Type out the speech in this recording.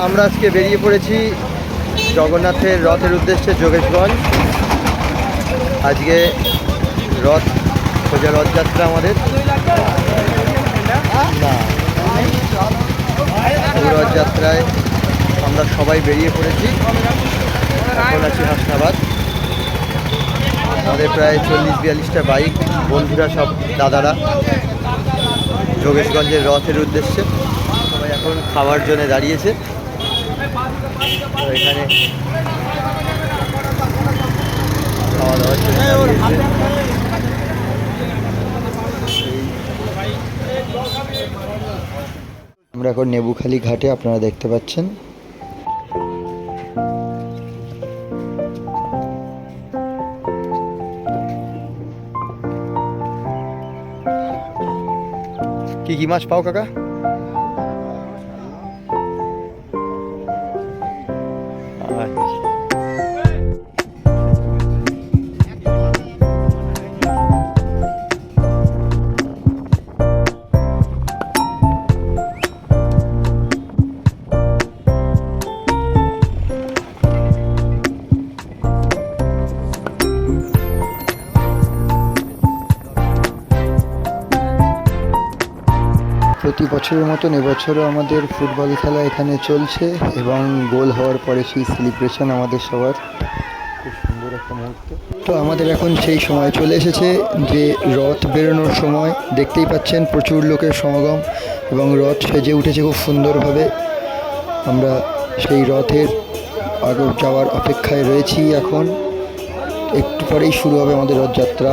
আমরা আজকে বেরিয়ে পড়েছি জগন্নাথের রথের উদ্দেশ্যে যোগেশগঞ্জ। আজকে রথযাত্রা আমাদের রথযাত্রায় আমরা সবাই বেরিয়ে পড়েছি। এখন আছি হাসনাবাদ। আমাদের প্রায় 40-42টা বাইক, বন্ধুরা সব দাদারা যোগেশগঞ্জের রথের উদ্দেশ্যে। সবাই এখন খাওয়ার জন্য দাঁড়িয়েছে। তো এখানে খাওয়া দাওয়ার জন্য দাঁড়িয়েছে। আমরা এখন নেবুখালী ঘাটে, আপনারা দেখতে পাচ্ছেন। কি মাছ পাও কাকা? প্রতি বছরের মতন এবছরও আমাদের ফুটবল খেলা এখানে চলছে এবং গোল হওয়ার পরে সেই সেলিব্রেশন আমাদের সবার খুব সুন্দর একটা মুহূর্ত। তো আমাদের এখন সেই সময় চলে এসেছে যে রথ বেরোনোর সময়। দেখতেই পাচ্ছেন প্রচুর লোকের সমাগম এবং রথ সেজে উঠেছে খুব সুন্দরভাবে। আমরা সেই রথের আগে যাওয়ার অপেক্ষায় রয়েছি। এখন একটু পরেই শুরু হবে আমাদের রথযাত্রা।